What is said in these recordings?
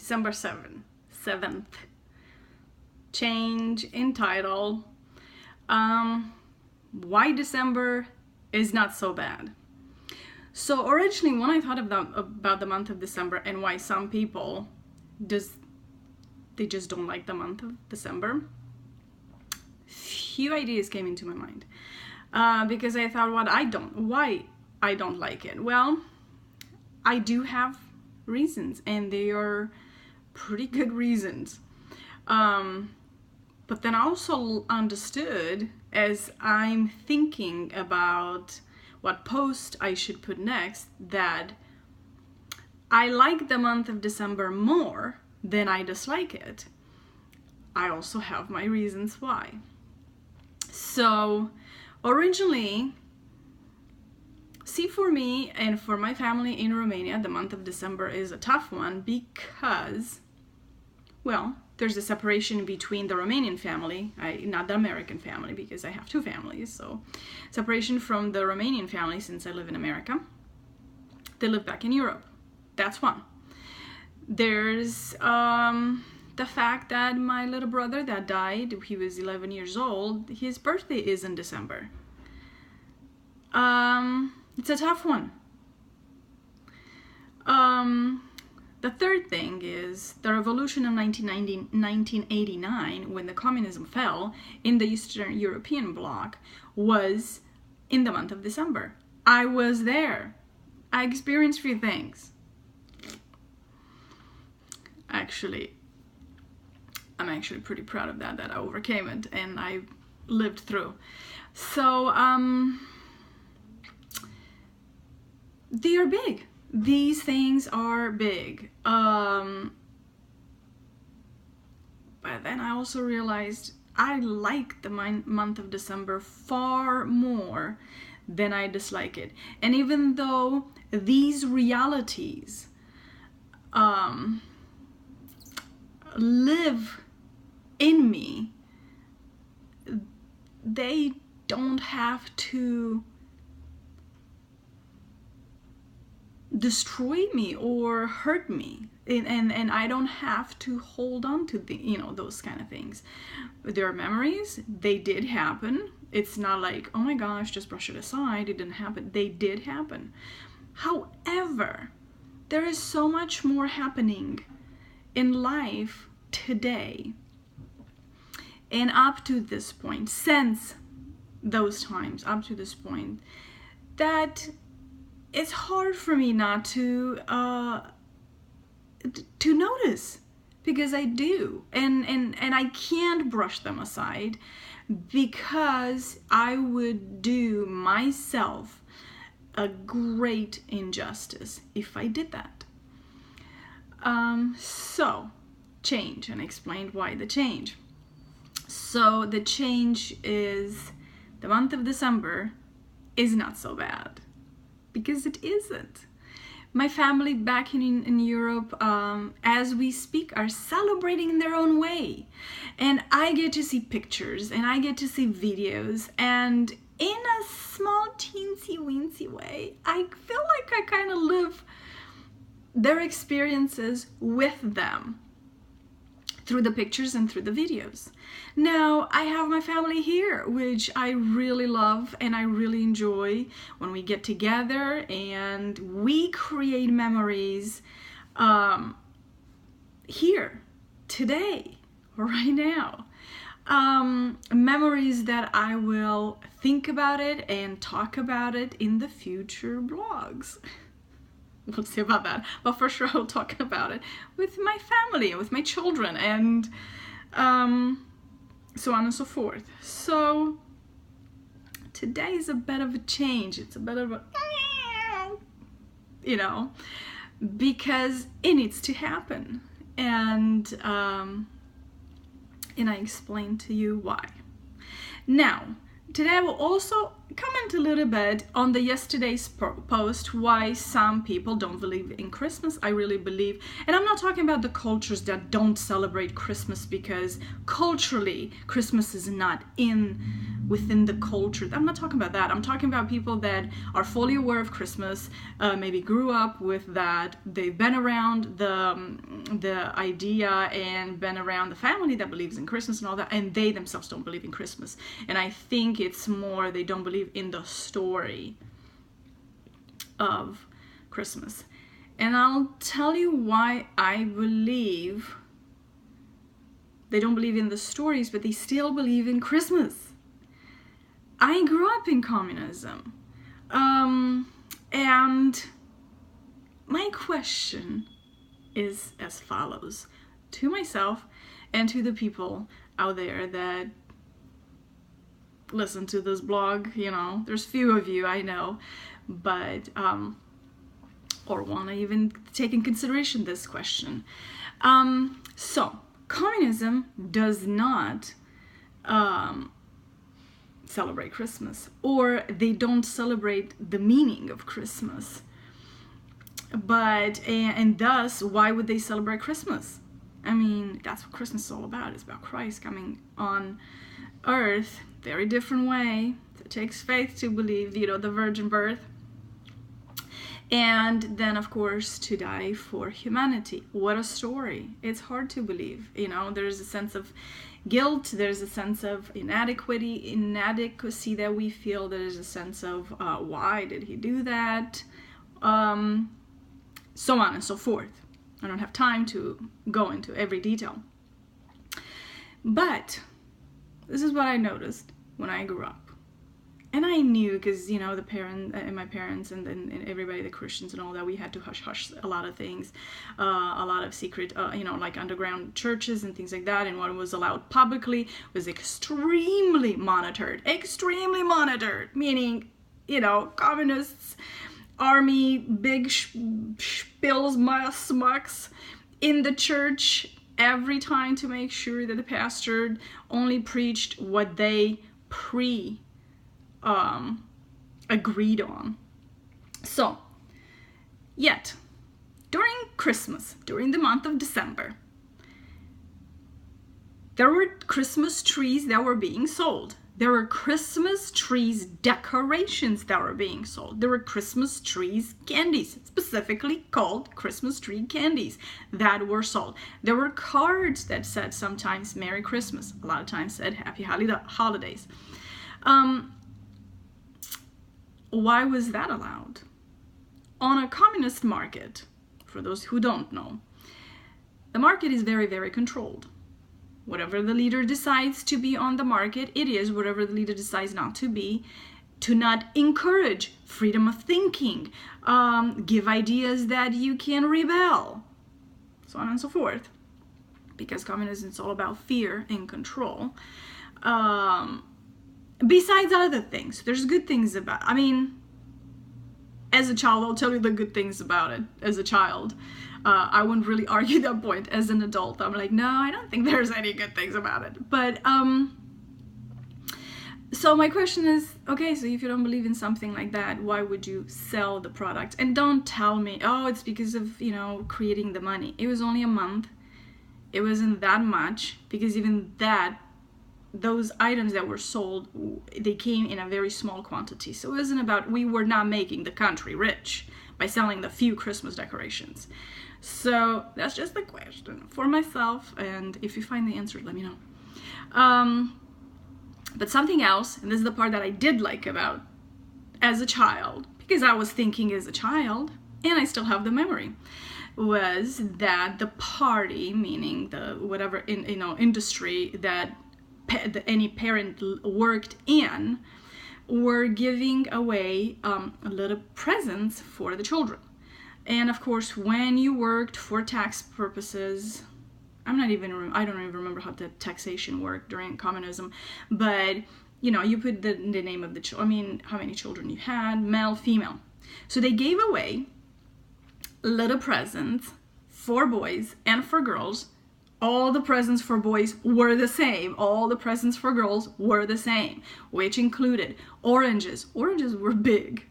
December 7th. Change in title. Why December is not so bad. So originally when I thought about the month of December and why some people they just don't like the month of December, few ideas came into my mind. Because I thought why I don't like it. Well, I do have reasons, and they are pretty good reasons. But then I also understood, as I'm thinking about what post I should put next, that I like the month of December more than I dislike it. I also have my reasons why. So originally, see, for me and for my family in Romania, the month of December is a tough one because, well, there's a separation between the Romanian family, not the American family, because I have two families. So separation from the Romanian family, since I live in America. They live back in Europe. That's one. There's the fact that my little brother that died, he was 11 years old, his birthday is in December. It's a tough one. The third thing is the revolution of 1989, when the communism fell in the Eastern European bloc, was in the month of December. I was there. I experienced few things. Actually, I'm actually pretty proud of that I overcame it and I lived through. So, they are big. These things are big. But then I also realized I like the month of December far more than I dislike it. And even though these realities live in me, they don't have to destroy me or hurt me, and I don't have to hold on to those kind of things. There are memories, they did happen. It's not like, oh my gosh, just brush it aside, it didn't happen. They did happen. However, there is so much more happening in life today and up to this point, since those times up to this point, that it's hard for me not to notice, because I do, and I can't brush them aside, because I would do myself a great injustice if I did that. So change, and I explained why the change. So the change is the month of December is not so bad. Because it isn't. My family back in Europe, as we speak, are celebrating in their own way. And I get to see pictures, and I get to see videos, and in a small teensy weensy way, I feel like I kind of live their experiences with them through the pictures and through the videos. Now, I have my family here, which I really love and I really enjoy when we get together and we create memories here, today, right now. Memories that I will think about it and talk about it in the future blogs. We'll see about that, but for sure I'll talk about it with my family, with my children, and so on and so forth. So today is a bit of a change. It's a bit of a, because it needs to happen, and I explain to you why. Now, today I will also comment a little bit on the yesterday's post why some people don't believe in Christmas. I really believe, and I'm not talking about the cultures that don't celebrate Christmas because culturally Christmas is not within the culture. I'm not talking about that. I'm talking about people that are fully aware of Christmas, maybe grew up with that, they've been around the idea and been around the family that believes in Christmas and all that, and they themselves don't believe in Christmas. And I think it's more they don't believe in the story of Christmas. And I'll tell you why I believe they don't believe in the stories, but they still believe in Christmas. I grew up in communism, and my question is as follows to myself and to the people out there that listen to this blog. You know, there's few of you, I know, but or want to even take in consideration this question. So communism does not celebrate Christmas, or they don't celebrate the meaning of Christmas. But and thus, why would they celebrate Christmas? I mean, that's what Christmas is all about. It's about Christ coming on earth, very different way. It takes faith to believe, the virgin birth. And then, of course, to die for humanity. What a story. It's hard to believe. There's a sense of guilt. There's a sense of inadequacy that we feel. There's a sense of why did he do that? So on and so forth. I don't have time to go into every detail. But this is what I noticed when I grew up. And I knew, because the parent and my parents and everybody, the Christians and all that, we had to hush a lot of things, a lot of secret, like underground churches and things like that. And what was allowed publicly was extremely monitored, meaning, communists, army, big spills, smucks in the church every time to make sure that the pastor only preached what they agreed on. So, yet, during Christmas, during the month of December, there were Christmas trees that were being sold. There were Christmas trees decorations that were being sold. There were Christmas trees candies, specifically called Christmas tree candies, that were sold. There were cards that said sometimes Merry Christmas, a lot of times said Happy Holidays. Why was that allowed? On a communist market, for those who don't know, the market is very, very controlled. Whatever the leader decides to be on the market, it is. Whatever the leader decides not to be, to not encourage freedom of thinking, give ideas that you can rebel, so on and so forth. Because communism is all about fear and control. Besides other things, there's good things about, as a child, I'll tell you the good things about it. As a child, I wouldn't really argue that point. As an adult, I'm like, no, I don't think there's any good things about it. But, so my question is, okay, so if you don't believe in something like that, why would you sell the product? And don't tell me, oh, it's because of, creating the money. It was only a month. It wasn't that much, because even those items that were sold, they came in a very small quantity. So it wasn't about, we were not making the country rich by selling the few Christmas decorations. So that's just the question for myself, and if you find the answer, let me know. But something else, and this is the part that I did like about as a child, because I was thinking as a child, and I still have the memory, was that the party, meaning the whatever industry that any parent worked in, were giving away little presents for the children. And of course, when you worked for tax purposes, I don't even remember how the taxation worked during communism, but you put the name of the how many children you had, male, female. So they gave away little presents for boys and for girls all the presents for boys were the same. All the presents for girls were the same, which included oranges. Oranges were big.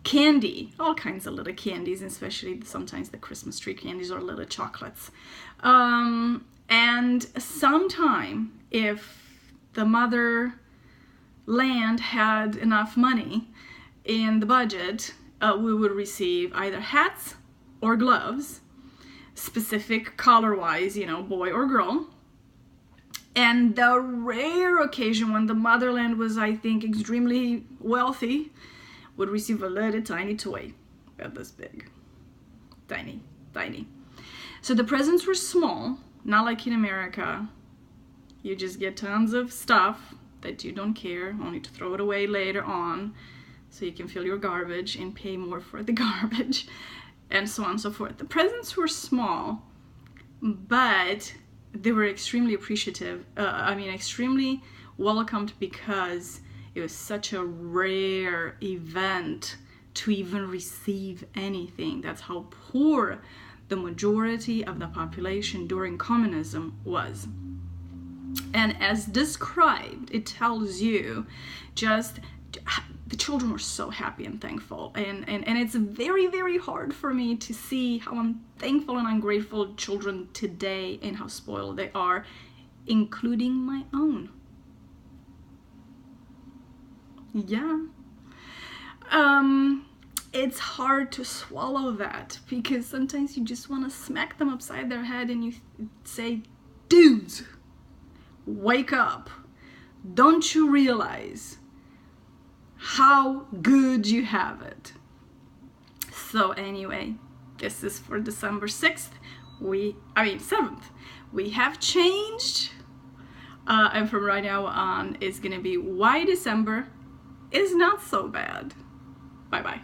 Candy, all kinds of little candies, especially sometimes the Christmas tree candies or little chocolates. And sometime, if the motherland had enough money in the budget, we would receive either hats or gloves, specific color-wise, you know, boy or girl. And the rare occasion when the motherland was, I think, extremely wealthy, would receive a little tiny toy about this big. Tiny, tiny. So the presents were small, not like in America. You just get tons of stuff that you don't care, only to throw it away later on so you can fill your garbage and pay more for the garbage, and so on and so forth. The presents were small, but they were extremely appreciative. Extremely welcomed, because it was such a rare event to even receive anything. That's how poor the majority of the population during communism was. And as described, it tells you just the children were so happy and thankful. And it's very, very hard for me to see how unthankful and ungrateful children today and how spoiled they are, including my own. Yeah. It's hard to swallow that, because sometimes you just want to smack them upside their head and you say, dudes, wake up. Don't you realize how good you have it? So anyway, this is for December 6th. 7th. We have changed. And from right now on, it's gonna be why December is not so bad. Bye-bye.